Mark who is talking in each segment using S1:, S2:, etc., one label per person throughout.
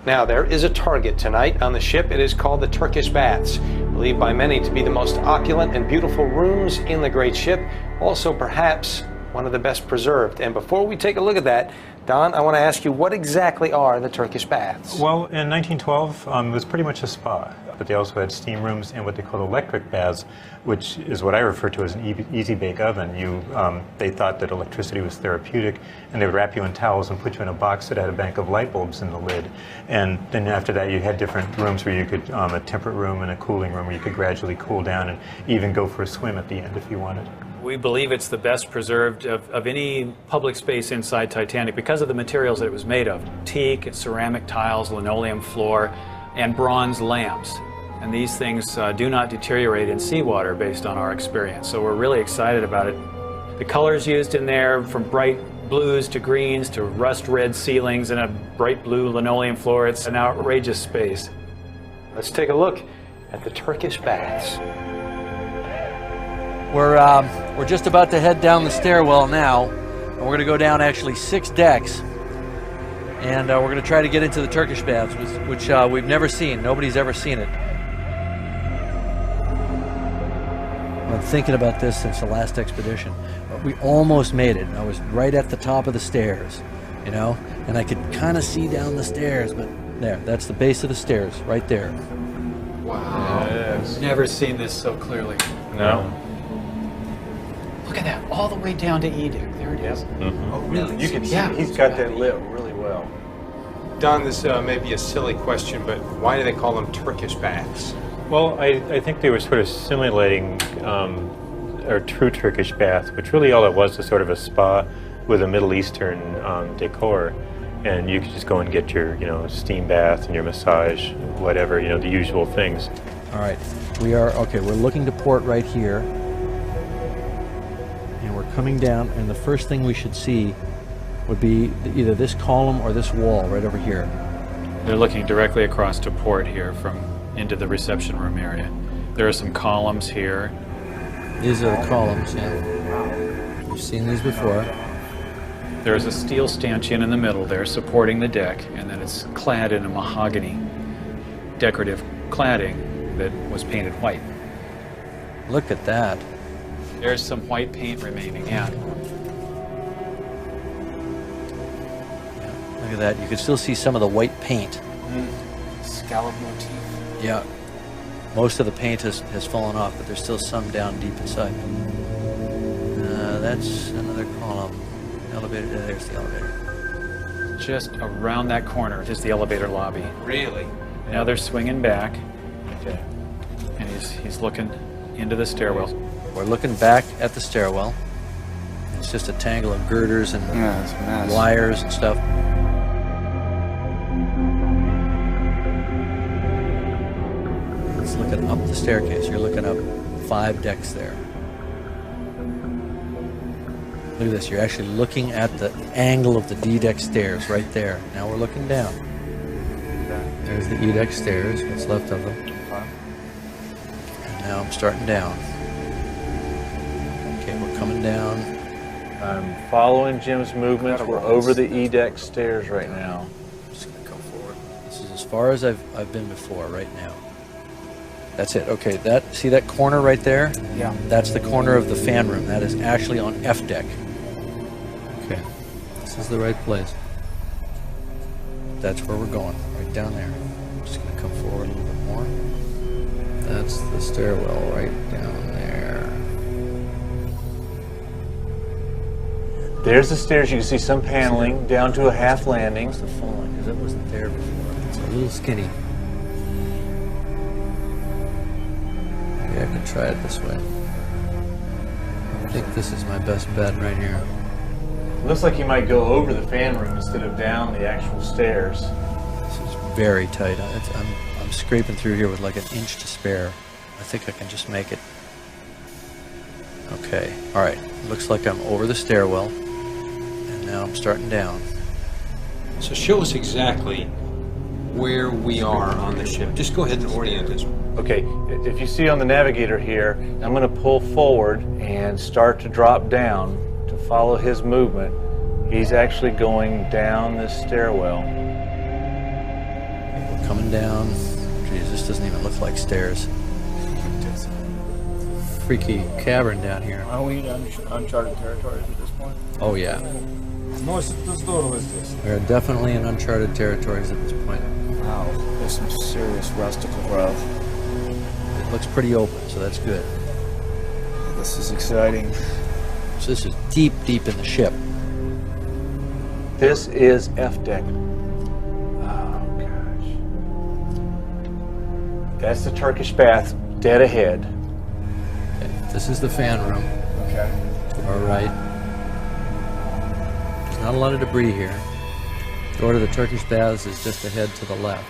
S1: Now, there is a target tonight on the ship. It is called the Turkish Baths, believed by many to be the most opulent and beautiful rooms in the great ship, also perhaps one of the best preserved. And before we take a look at that, Don, I want to ask you, what exactly are the Turkish Baths?
S2: Well, in 1912, it was pretty much a spa, but they also had steam rooms and what they called electric baths, which is what I refer to as an easy bake oven. They thought that electricity was therapeutic, and they would wrap you in towels and put you in a box that had a bank of light bulbs in the lid. And then after that, you had different rooms where you could, a temperate room and a cooling room where you could gradually cool down and even go for a swim at the end if you wanted.
S3: We believe it's the best preserved of any public space inside Titanic because of the materials that it was made of. Teak, ceramic tiles, linoleum floor, and bronze lamps. And these things do not deteriorate in seawater based on our experience. So we're really excited about it. The colors used in there, from bright blues to greens to rust red ceilings and a bright blue linoleum floor, it's an outrageous space.
S1: Let's take a look at the Turkish Baths.
S4: We're just about to head down the stairwell now, and we're going to go down actually 6 decks, and we're going to try to get into the Turkish Baths, which we've never seen. Nobody's ever seen it. I've been thinking about this since the last expedition. We almost made it. I was right at the top of the stairs, you know, and I could kind of see down the stairs, but there, that's the base of the stairs, right there.
S3: Wow.
S2: Yes.
S3: Never seen this so clearly.
S2: No.
S3: Look at that, all the way down to E deck. There it is.
S2: Mm-hmm.
S3: Oh, really?
S5: You can see
S3: Yeah.
S5: he's got that lit really well.
S1: Don, this may be a silly question, but why do they call them Turkish Baths?
S2: Well, I think they were sort of simulating a true Turkish bath, which really all it was sort of a spa with a Middle Eastern decor. And you could just go and get your, steam bath and your massage, whatever, the usual things.
S4: All right, we're looking to port right here. And we're coming down, and the first thing we should see would be either this column or this wall right over here.
S3: They're looking directly across to port here from into the reception room area. There are some columns here.
S4: These are the columns, yeah. We've seen these before.
S3: There's a steel stanchion in the middle there supporting the deck, and then it's clad in a mahogany decorative cladding that was painted white.
S4: Look at that.
S3: There's some white paint remaining, yeah.
S4: Look at that. You can still see some of the white paint.
S3: Scallop motif.
S4: Yeah. Most of the paint has fallen off, but there's still some down deep inside. That's another column. Elevator. There's the elevator.
S3: Just around that corner is the elevator lobby.
S1: Really?
S3: Now they're swinging back,
S2: Okay.
S3: and he's looking into the stairwell.
S4: We're looking back at the stairwell. It's just a tangle of girders and
S5: it's a mess.
S4: wires and stuff. It's looking up the staircase. You're looking up 5 decks there. Look at this. You're actually looking at the angle of the D-deck stairs right there. Now we're looking down. There's the E-deck stairs, what's left of them. And now I'm starting down. Okay, we're coming down.
S5: I'm following Jim's movements. We're over the E-deck stairs right now.
S4: I'm just gonna go forward. This is as far as I've been before right now. That's it. Okay, see that corner right there?
S3: Yeah.
S4: That's the corner of the fan room. That is actually on F deck. Okay, this is the right place. That's where we're going, right down there. I'm just gonna come forward a little bit more. That's the stairwell right down there.
S5: There's the stairs. You can see some paneling down to a half landing.
S4: Must have fallen because it wasn't there before. It's a little skinny. Maybe I can try it this way. I think this is my best bet right here.
S5: Looks like you might go over the fan room instead of down the actual stairs.
S4: This is very tight. I'm scraping through here with like an inch to spare. I think I can just make it. Okay, all right. Looks like I'm over the stairwell, and now I'm starting down.
S1: So show us exactly where we are on the ship. Just go ahead and orient us.
S5: Okay, if you see on the navigator here, I'm going to pull forward and start to drop down to follow his movement. He's actually going down this stairwell.
S4: come down. Geez, this doesn't even look like stairs. Freaky cavern down here.
S6: Are we in uncharted territories at this point?
S4: Oh yeah,
S6: No, it's this.
S4: we're definitely in uncharted territories at this point.
S6: Wow, there's some serious rustical growth.
S4: It looks pretty open, so that's good.
S6: This is exciting.
S4: So this is deep, deep in the ship.
S5: This is F deck. Oh gosh. That's the Turkish bath, dead ahead.
S4: Okay, this is the fan room.
S6: Okay.
S4: To our right. There's not a lot of debris here. The door to the Turkish baths is just ahead to the left.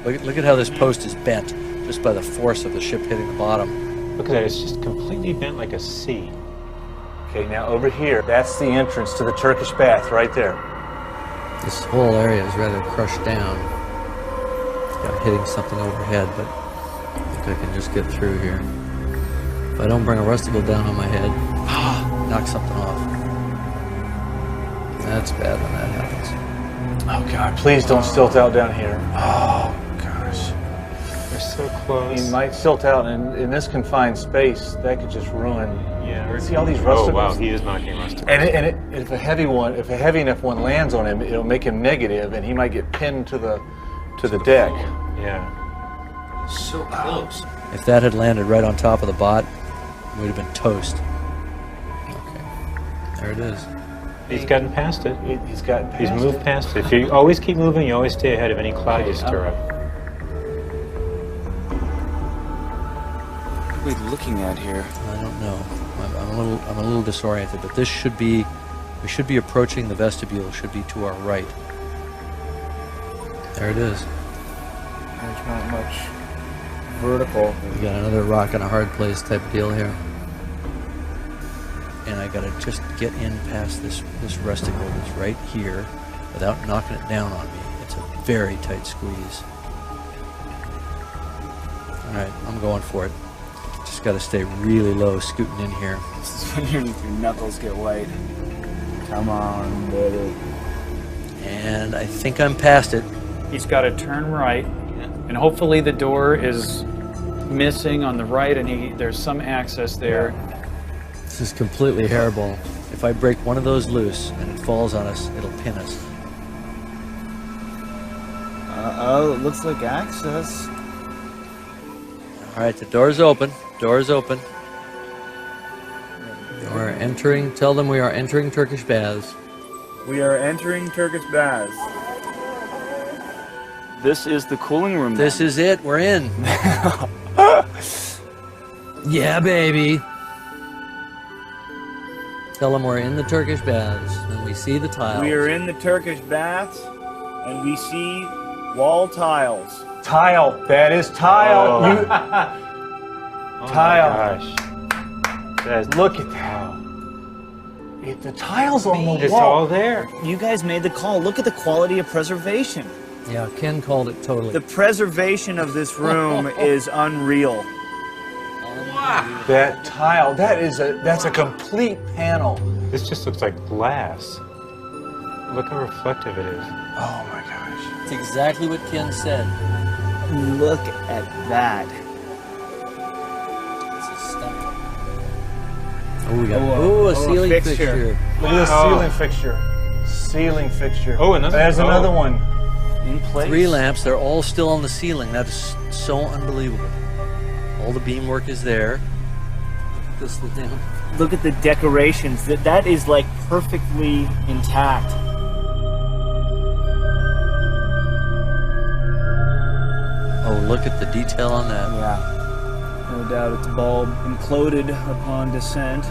S4: Look at how this post is bent, just by the force of the ship hitting the bottom.
S2: Look at that, it's just completely bent like a C.
S5: Okay, now over here, that's the entrance to the Turkish bath right there.
S4: This whole area is rather crushed down. I'm hitting something overhead, but I think I can just get through here. If I don't bring a rusticle down on my head, knock something off. That's bad when that happens.
S5: Oh God, please don't stilt out down here. Oh gosh.
S2: We're so close.
S5: He might stilt out, and in this confined space, that could just ruin.
S2: Yeah.
S5: See all these
S2: Oh
S5: rusticles?
S2: wow, he is knocking rusticles.
S5: And if a heavy enough one lands on him, it'll make him negative, and he might get pinned to the deck.
S2: Yeah.
S1: So close.
S4: If that had landed right on top of the bot, we'd have been toast. Okay, there it is.
S2: He's gotten past it.
S5: He's gotten past
S2: He's moved past it. If you always keep moving, you always stay ahead of any cloud you stir up.
S6: What are we looking at here?
S4: I don't know. I'm a little disoriented, but this should be, we should be approaching the vestibule. Should be to our right. There it is.
S6: There's not much vertical.
S4: We got another rock in a hard place type deal here. And I gotta just get in past this rusticle that's right here without knocking it down on me. It's a very tight squeeze. Alright, I'm going for it. Just gotta stay really low, scooting in here.
S6: This is when your knuckles get white. Come on, baby.
S4: And I think I'm past it.
S3: He's got to turn right, and hopefully the door is missing on the right, and there's some access there.
S4: This is completely hairable. If I break one of those loose and it falls on us, it'll pin us.
S6: Oh, it looks like access.
S4: Alright, the door's open. Door's open. We're entering, tell them we are entering Turkish baths.
S6: We are entering Turkish baths. This is the cooling room.
S4: This is it, we're in. Yeah, baby. Tell them we're in the Turkish baths and we see the tiles.
S6: We are in the Turkish baths, and we see wall tiles.
S5: Tile. That is tile.
S2: Oh.
S5: You,
S2: Oh
S5: tile.
S2: my gosh.
S5: Look at that. The tile's on the
S2: It's
S5: wall.
S2: all there.
S7: You guys made the call. Look at the quality of preservation.
S4: Yeah, Ken called it totally.
S7: The preservation of this room is unreal.
S5: That tile. That's a complete panel.
S2: This just looks like glass. Look how reflective it is.
S5: Oh my gosh.
S4: It's exactly what Ken said.
S7: Look at that.
S4: It's stunning. Oh, we got a ceiling
S7: fixture.
S4: fixture.
S5: Look at this
S2: Oh.
S5: ceiling fixture. Ceiling fixture.
S2: Oh, another-
S5: There's
S2: oh.
S5: another one.
S7: In place.
S4: 3 lamps, they're all still on the ceiling. That is so unbelievable. All the beamwork is there. This is down.
S7: Look at the decorations. That is like perfectly intact.
S4: Oh, look at the detail on that.
S7: Yeah. No doubt it's bulb imploded upon descent.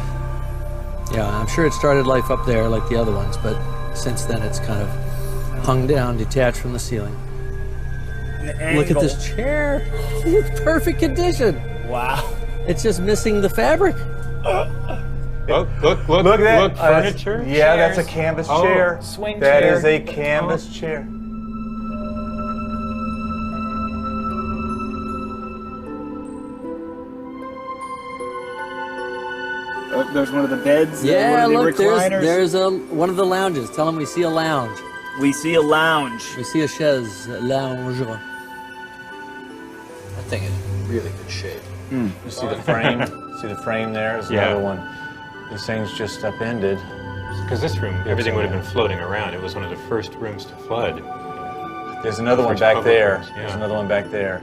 S4: Yeah, I'm sure it started life up there like the other ones, but since then it's kind of hung down, detached from the ceiling. Look at this chair. It's perfect condition.
S7: Wow.
S4: It's just missing the fabric.
S2: Look at that.
S5: Look at that.
S2: Look, furniture.
S5: Yeah, that's a
S3: chairs.
S5: canvas
S2: Oh,
S5: chair.
S3: swing
S5: That
S3: chair.
S5: is a canvas chair.
S7: There's one of the beds.
S4: Yeah,
S7: one of the
S4: look,
S7: recliners.
S4: there's one of the lounges. Tell them we see a lounge.
S7: We see a lounge.
S4: We see a chaise lounge. That thing is in really good shape.
S5: You see the frame? See the frame there? There's
S2: Yeah.
S5: another one. This thing's just upended.
S2: Because this room, everything would have been floating around. It was one of the first rooms to flood.
S5: There's another one
S2: First
S5: back
S2: public
S5: there.
S2: rooms, yeah.
S5: There's another one back there.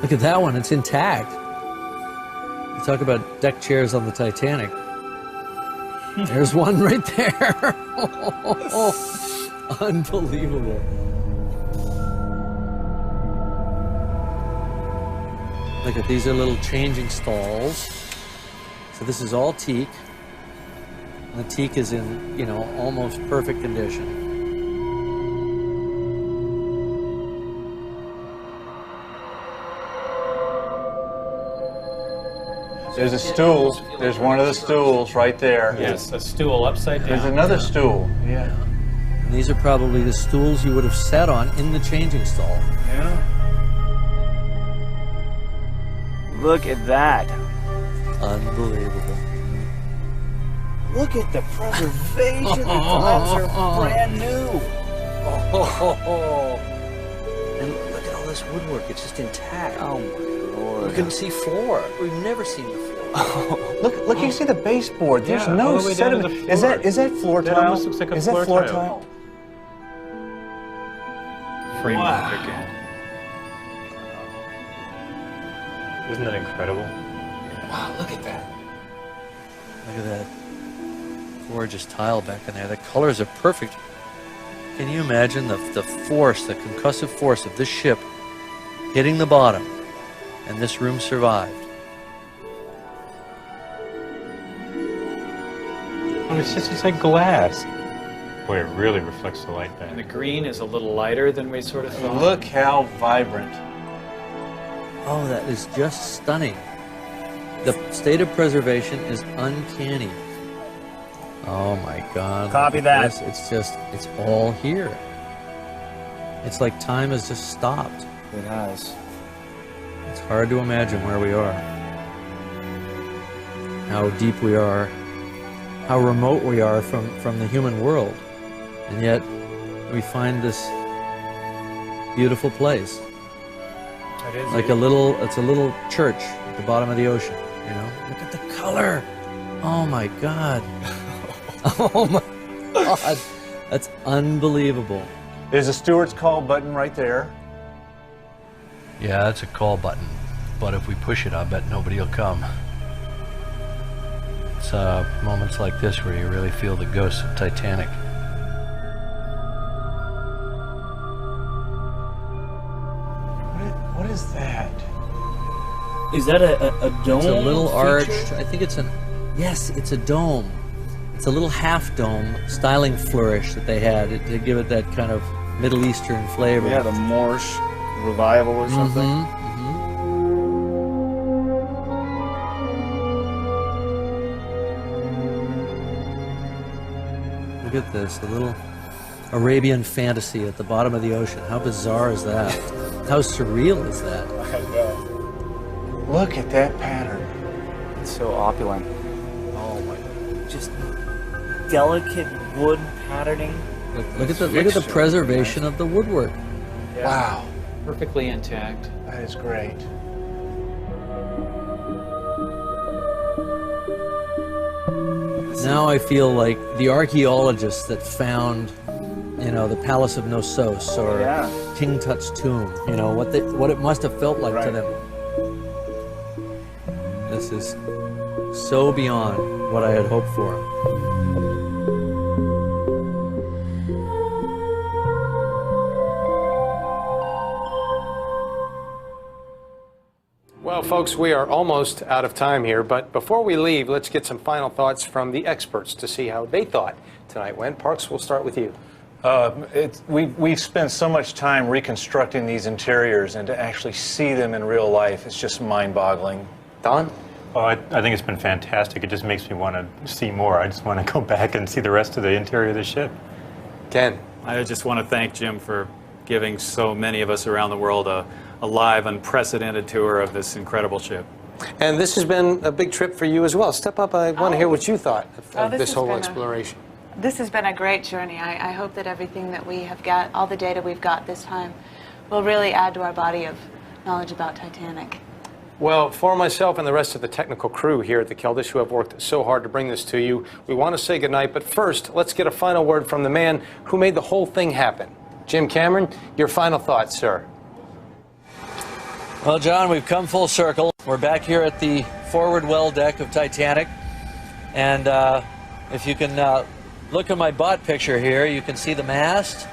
S4: Look at that one, it's intact. You talk about deck chairs on the Titanic. There's one right there. Unbelievable. Look at these are little changing stalls. So this is all teak. And the teak is in, you know, almost perfect condition.
S5: There's a stool. There's one of the stools right there.
S3: Yes, a stool upside down.
S5: There's another stool. Yeah.
S4: And these are probably the stools you would have sat on in the changing stall.
S7: Yeah. Look at that.
S4: Unbelievable.
S7: Look at the preservation. The tiles are brand new.
S4: And look at all this woodwork. It's just intact.
S7: Oh my lord.
S4: You can see floor. We've never seen the floor.
S5: Look! You see the baseboard. There's
S2: Yeah,
S5: no
S2: all the way down to
S5: sediment.
S2: the
S5: Is
S2: floor.
S5: that floor
S2: That
S5: tile?
S2: almost looks like a
S5: Is
S2: floor
S5: that floor
S2: tile.
S5: tile?
S3: Framework again.
S2: Isn't that incredible?
S1: Wow, look at that.
S4: Look at that gorgeous tile back in there. The colors are perfect. Can you imagine the force, the concussive force of this ship hitting the bottom, and this room survived?
S2: Oh, it's like glass. Boy, it really reflects the light back.
S3: And the green is a little lighter than we sort of thought.
S5: Look how vibrant.
S4: Oh, that is just stunning. The state of preservation is uncanny. Oh my God.
S7: Copy
S4: look at
S7: that.
S4: this. It's all here. It's like time has just stopped.
S7: It has.
S4: It's hard to imagine where we are, how deep we are, how remote we are from the human world, and yet we find this beautiful place.
S3: It is.
S4: Like it's a little church at the bottom of the ocean, you know? Look at the color. Oh my God. Oh my God. That's unbelievable.
S5: There's a steward's call button right there.
S4: Yeah, that's a call button. But if we push it, I bet nobody will come. It's moments like this where you really feel the ghosts of Titanic.
S5: What is that?
S7: Is that a dome?
S4: It's a little
S7: feature?
S4: arched. I think it's yes, it's a dome. It's a little half dome styling flourish that they had to give it that kind of Middle Eastern flavor.
S7: Yeah, the Moorish revival or something.
S4: Look at this, a little Arabian fantasy at the bottom of the ocean. How bizarre is that? How surreal is that?
S7: I know.
S5: Look at that pattern.
S7: It's so opulent.
S4: Oh my!
S7: Just delicate wood patterning.
S4: Look at the preservation of the woodwork.
S5: Wow,
S3: Perfectly intact.
S5: that is great.
S4: Now I feel like the archaeologists that found, you know, the Palace of Knossos or
S7: Yeah.
S4: King Tut's tomb. You know what it must have felt like to
S7: Right.
S4: them. This is so beyond what I had hoped for.
S1: Well, folks, we are almost out of time here, but before we leave, let's get some final thoughts from the experts to see how they thought tonight went. Parks, we'll start with you.
S5: We've spent so much time reconstructing these interiors, and to actually see them in real life, it's just mind-boggling.
S1: Don?
S2: Oh, I think it's been fantastic. It just makes me want to see more. I just want to go back and see the rest of the interior of the ship.
S1: Ken?
S3: I just want to thank Jim for giving so many of us around the world a a live, unprecedented tour of this incredible ship.
S1: And this has been a big trip for you as well. Step up, I want to hear what you thought of
S8: this
S1: this
S8: has
S1: whole
S8: been
S1: exploration.
S8: This has been a great journey. I hope that everything that we have got, all the data we've got this time, will really add to our body of knowledge about Titanic.
S1: Well, for myself and the rest of the technical crew here at the Keldysh who have worked so hard to bring this to you, we want to say goodnight, but first, let's get a final word from the man who made the whole thing happen. Jim Cameron, your final thoughts, sir.
S4: Well, John, we've come full circle. We're back here at the forward well deck of Titanic. And if you can look at my bot picture here, you can see the mast.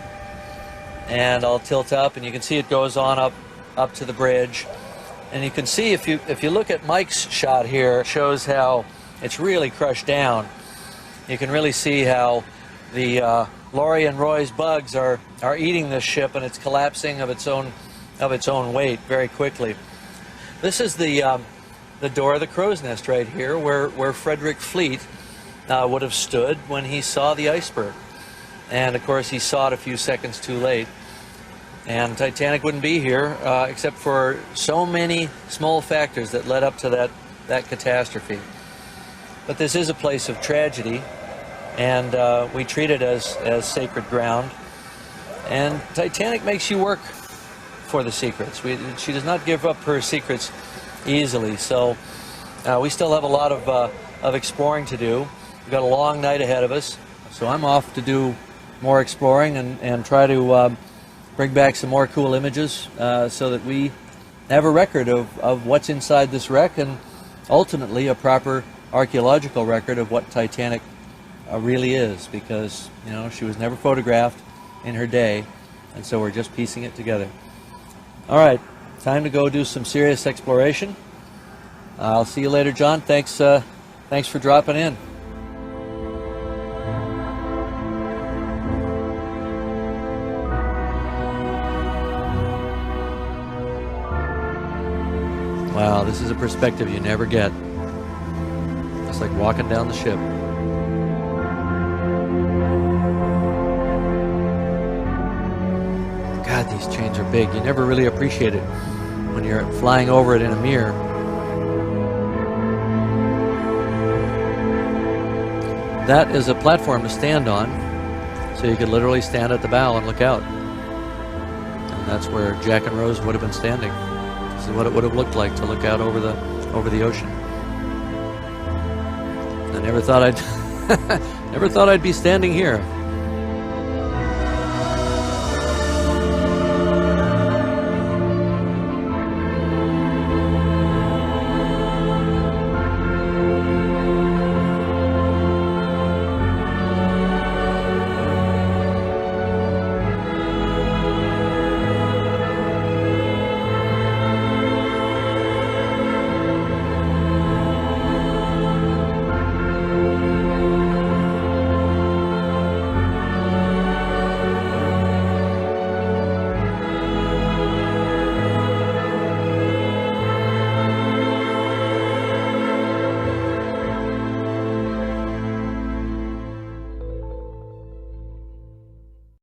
S4: And I'll tilt up, and you can see it goes on up to the bridge. And you can see, if you look at Mike's shot here, it shows how it's really crushed down. You can really see how the Laurie and Roy's bugs are eating this ship, and it's collapsing of its own weight very quickly. This is the door of the crow's nest right here, where Frederick Fleet would have stood when he saw the iceberg. And of course, he saw it a few seconds too late. And Titanic wouldn't be here except for so many small factors that led up to that catastrophe. But this is a place of tragedy, and we treat it as sacred ground. And Titanic makes you work for the secrets. She does not give up her secrets easily. So we still have a lot of exploring to do. We've got a long night ahead of us. So I'm off to do more exploring and try to bring back some more cool images so that we have a record of what's inside this wreck, and ultimately a proper archaeological record of what Titanic really is, because she was never photographed in her day, and so we're just piecing it together. All right, time to go do some serious exploration. I'll see you later, John. Thanks for dropping in. Wow, this is a perspective you never get. It's like walking down the ship. God, these chains are big. You never really appreciate it when you're flying over it in a mirror. That is a platform to stand on, so you could literally stand at the bow and look out. And that's where Jack and Rose would have been standing. This is what it would have looked like to look out over the ocean. I never thought I'd never thought I'd be standing here.